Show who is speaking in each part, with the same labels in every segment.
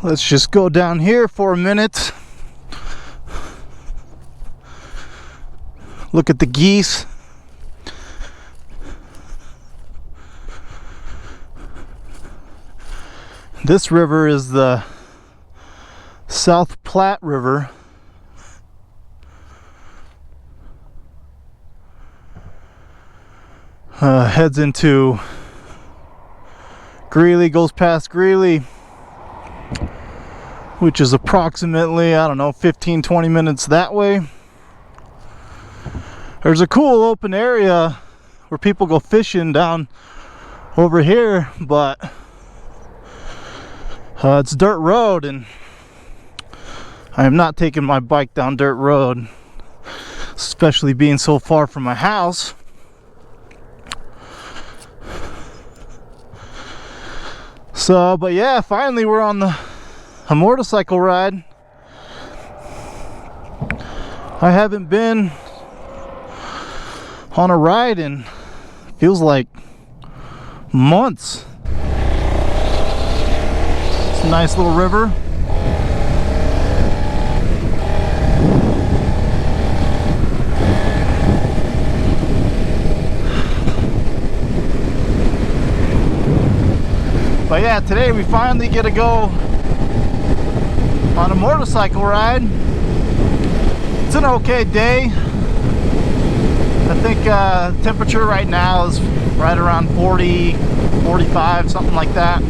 Speaker 1: Let's just go down here for a minute. Look at the geese. This river is the South Platte River. Heads into Greeley, goes past Greeley, which is approximately, I don't know, 15-20 minutes that way. There's a cool open area where people go fishing down over here, but it's dirt road, and I am not taking my bike down dirt road, especially being so far from my house. So, but yeah, finally we're on a motorcycle ride. I haven't been on a ride in, feels like months. It's a nice little river. But yeah, today we finally get to go on a motorcycle ride. It's an okay day. I think temperature right now is right around 40, 45, something like that.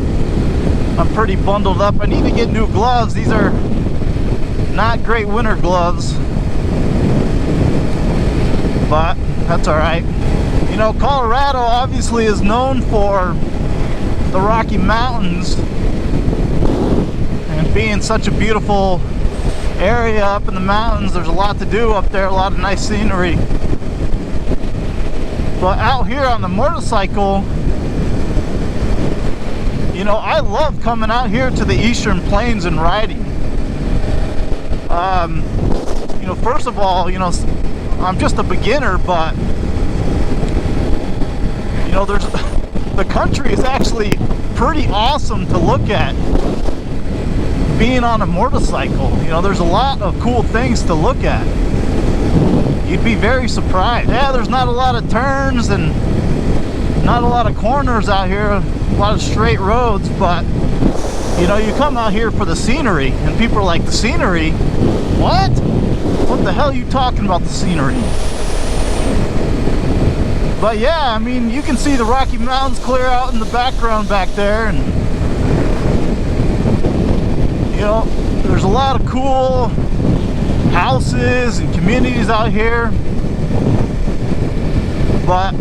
Speaker 1: I'm pretty bundled up. I need to get new gloves. These are not great winter gloves, but that's all right. You know, Colorado obviously is known for the Rocky Mountains and being such a beautiful area up in the mountains. There's a lot to do up there, a lot of nice scenery. But out here on the motorcycle, you know, I love coming out here to the Eastern Plains and riding. You know, first of all, you know, I'm just a beginner, but you know, the country is actually pretty awesome to look at being on a motorcycle. You know, there's a lot of cool things to look at. You'd be very surprised. Yeah, there's not a lot of turns and not a lot of corners out here, a lot of straight roads, but you know, you come out here for the scenery, and people are like, the scenery? What? What the hell are you talking about, the scenery? But yeah, I mean, you can see the Rocky Mountains clear out in the background back there, and you know, there's a lot of cool houses and communities out here. But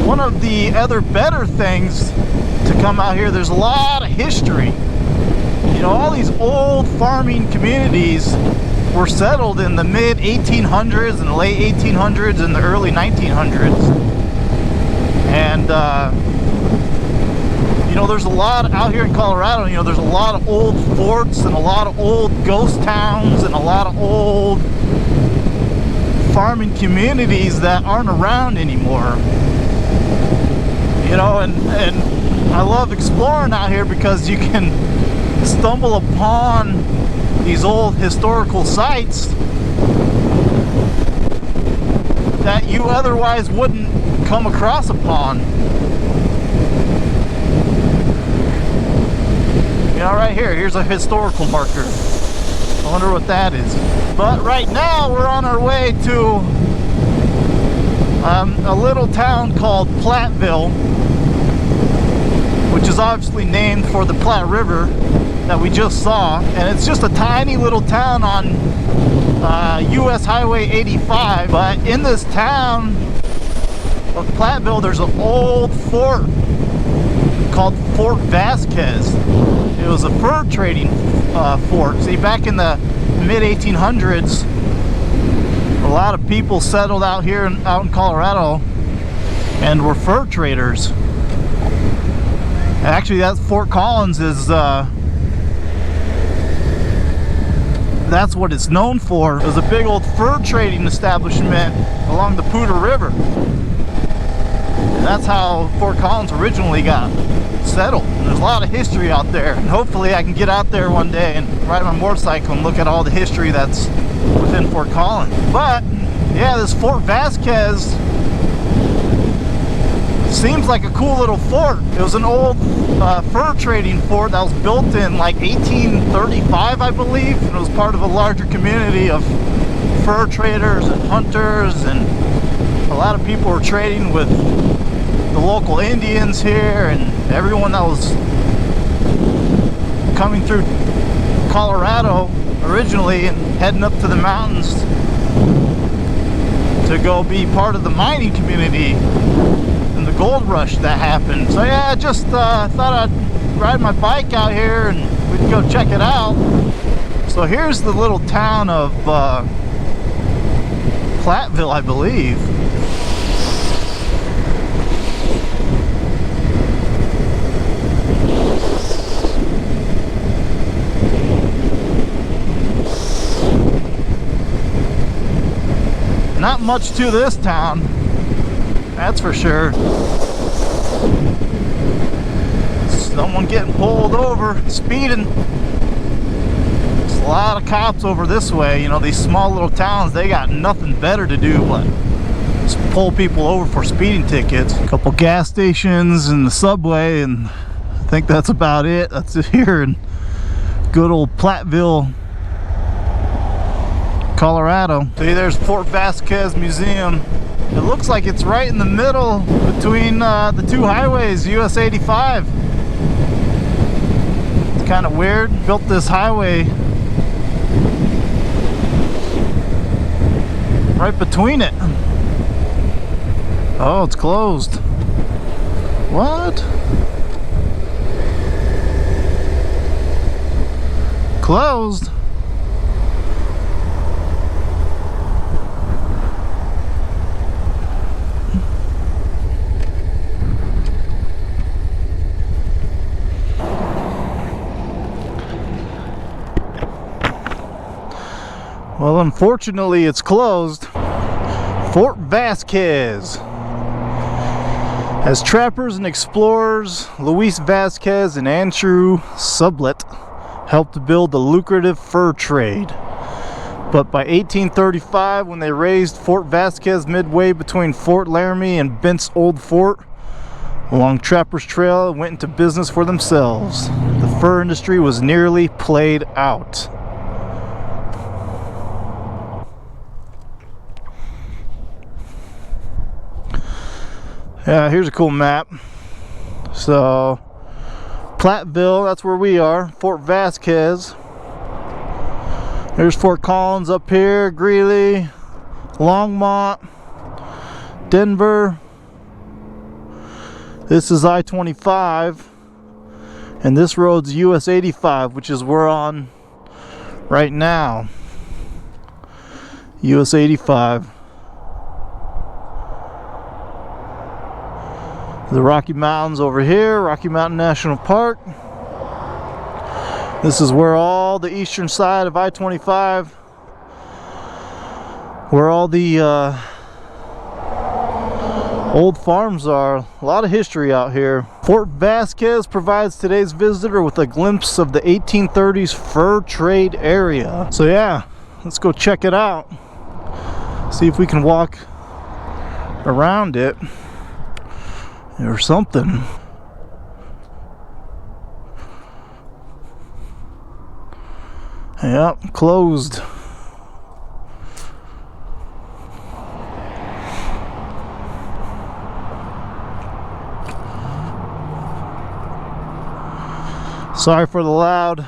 Speaker 1: one of the other better things to come out here, there's a lot of history. You know, all these old farming communities were settled in the mid 1800s and the late 1800s and the early 1900s. And you know, there's a lot out here in Colorado. You know, there's a lot of old forts and a lot of old ghost towns and a lot of old farming communities that aren't around anymore. You know, and I love exploring out here because you can stumble upon these old historical sites that you otherwise wouldn't come across upon. You know, right here, here's a historical marker. I wonder what that is. But right now we're on our way to a little town called Platteville, which is obviously named for the Platte River that we just saw. And it's just a tiny little town on US Highway 85. But in this town of Platteville, there's an old fort called Fort Vasquez. It was a fur trading fort. See, back in the mid 1800s, a lot of people settled out here out in Colorado and were fur traders. Actually, that Fort Collins is that's what it's known for. It was a big old fur trading establishment along the Poudre River. That's how Fort Collins originally got settled. There's a lot of history out there, and hopefully I can get out there one day and ride my motorcycle and look at all the history that's within Fort Collins. But yeah, this Fort Vasquez seems like a cool little fort. It was an old fur trading fort that was built in like 1835, I believe, and it was part of a larger community of fur traders and hunters, and a lot of people were trading with the local Indians here and everyone that was coming through Colorado originally and heading up to the mountains to go be part of the mining community and the gold rush that happened. So yeah, I just thought I'd ride my bike out here and we can go check it out. So here's the little town of Platteville, I believe. Not much to this town, that's for sure. Someone getting pulled over, speeding. There's a lot of cops over this way. You know, these small little towns, they got nothing better to do but just pull people over for speeding tickets. A couple gas stations and the subway, and I think that's about it. That's it here in good old Platteville, Colorado. See, there's Fort Vasquez Museum. It looks like it's right in the middle between the two highways, US 85. It's kind of weird. Built this highway right between it. Oh, it's closed. What? Closed? Well, unfortunately, it's closed. Fort Vasquez. As trappers and explorers, Luis Vasquez and Andrew Sublette helped to build the lucrative fur trade. But by 1835, when they raised Fort Vasquez midway between Fort Laramie and Bent's Old Fort, along Trappers Trail, went into business for themselves. The fur industry was nearly played out. Yeah, here's a cool map. So, Platteville, that's where we are. Fort Vasquez. There's Fort Collins up here, Greeley, Longmont, Denver. This is I-25, and this road's US 85, which is we're on right now. US 85. The Rocky Mountains over here, Rocky Mountain National Park. This is where all the eastern side of I-25, where all the old farms are. A lot of history out here. Fort Vasquez provides today's visitor with a glimpse of the 1830s fur trade area. So yeah, let's go check it out. See if we can walk around it or something. Yep, closed. Sorry for the loud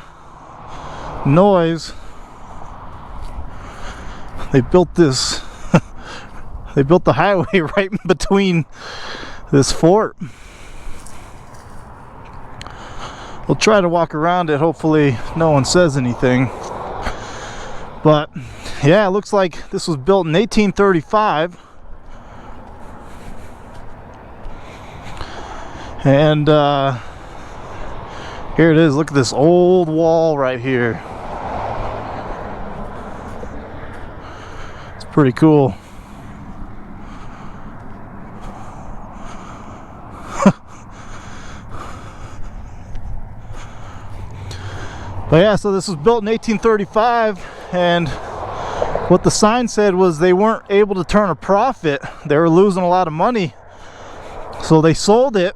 Speaker 1: noise. They built this they built the highway right in between this fort. We'll try to walk around it. Hopefully no one says anything. But yeah, it looks like this was built in 1835. And here it is. Look at this old wall right here. It's pretty cool. But yeah, so this was built in 1835, and what the sign said was they weren't able to turn a profit. They were losing a lot of money, so they sold it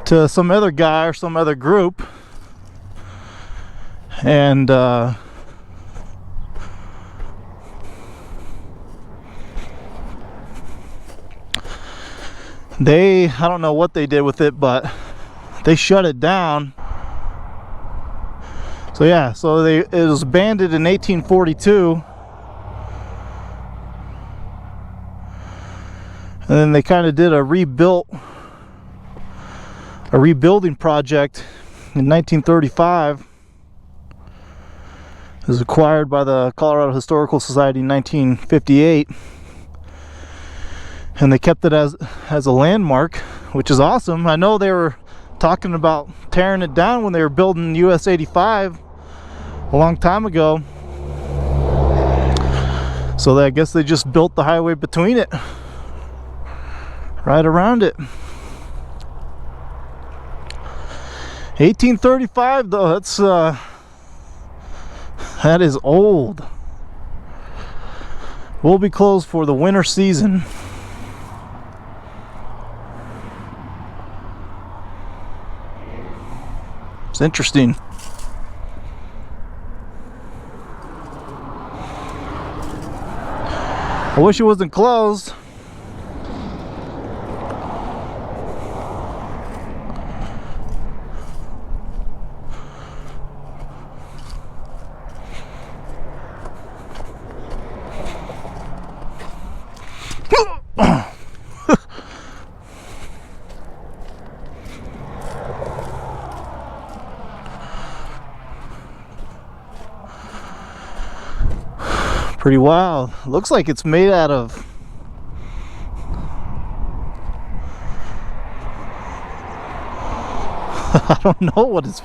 Speaker 1: to some other guy or some other group, and I don't know what they did with it, but they shut it down. So yeah, so it was abandoned in 1842, and then they kind of did a rebuilding project in 1935. It was acquired by the Colorado Historical Society in 1958, and they kept it as a landmark, which is awesome. I know they were talking about tearing it down when they were building US 85 a long time ago, so I guess they just built the highway between it, right around it. 1835 though, that is old. We'll be closed for the winter season. It's interesting. I wish it wasn't closed. Pretty wild. Looks like it's made out of I don't know what it's.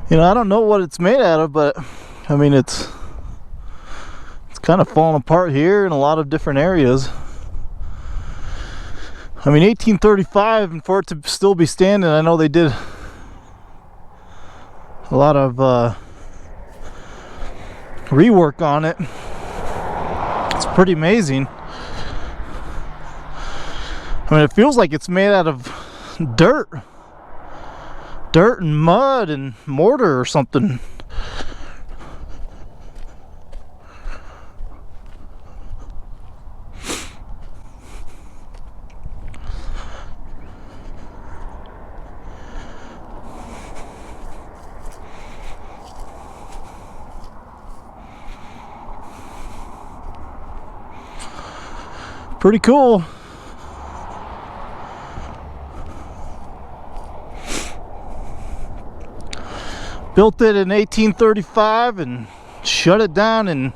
Speaker 1: You know, I don't know what it's made out of, but I mean, it's kind of falling apart here in a lot of different areas. I mean, 1835, and for it to still be standing, I know they did a lot of rework on it. It's pretty amazing. I mean, it feels like it's made out of dirt and mud and mortar or something. Pretty cool. Built it in 1835 and shut it down in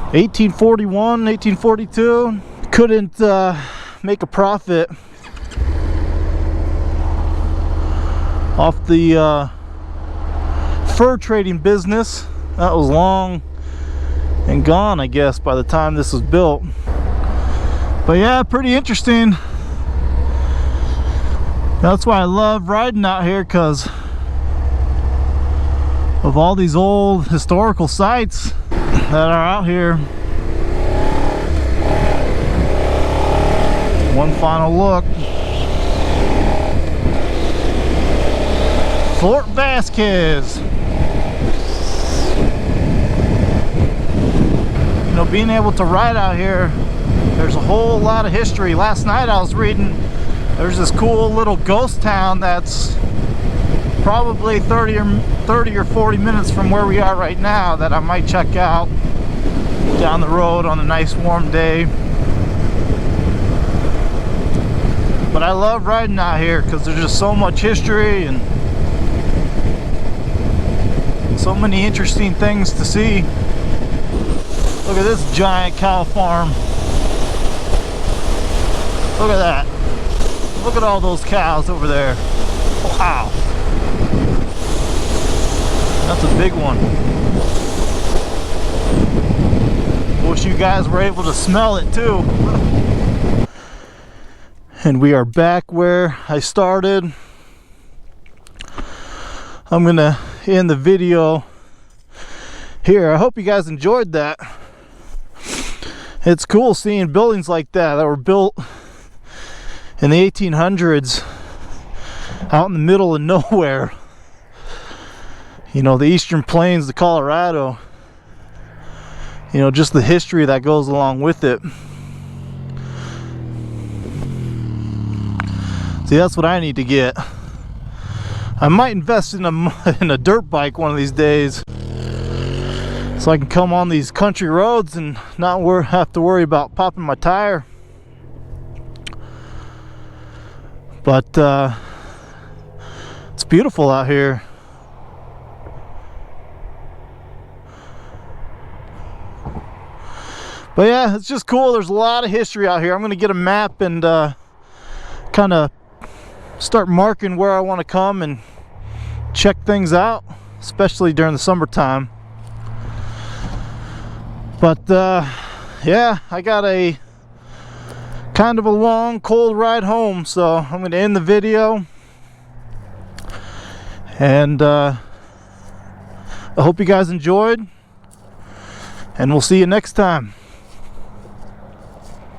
Speaker 1: 1841, 1842. Couldn't make a profit off the fur trading business. That was long and gone, I guess, by the time this was built. But yeah, pretty interesting. That's why I love riding out here, because of all these old historical sites that are out here. One final look. Fort Vasquez. You know, being able to ride out here, there's a whole lot of history. Last night I was reading, there's this cool little ghost town that's probably 30 or 40 minutes from where we are right now that I might check out down the road on a nice warm day. But I love riding out here because there's just so much history and so many interesting things to see. Look at this giant cow farm. Look at that. Look at all those cows over there. Wow. That's a big one. Wish you guys were able to smell it too. And we are back where I started. I'm gonna end the video here. I hope you guys enjoyed that. It's cool seeing buildings like that were built in the 1800s out in the middle of nowhere. You know, the eastern plains of Colorado. You know, just the history that goes along with it. See, that's what I need to get. I might invest in a dirt bike one of these days, so I can come on these country roads and not have to worry about popping my tire. But it's beautiful out here. But yeah, it's just cool. There's a lot of history out here. I'm gonna get a map and kind of start marking where I want to come and check things out, especially during the summertime. But yeah, I got a kind of a long, cold ride home, so I'm going to end the video. And I hope you guys enjoyed, and we'll see you next time.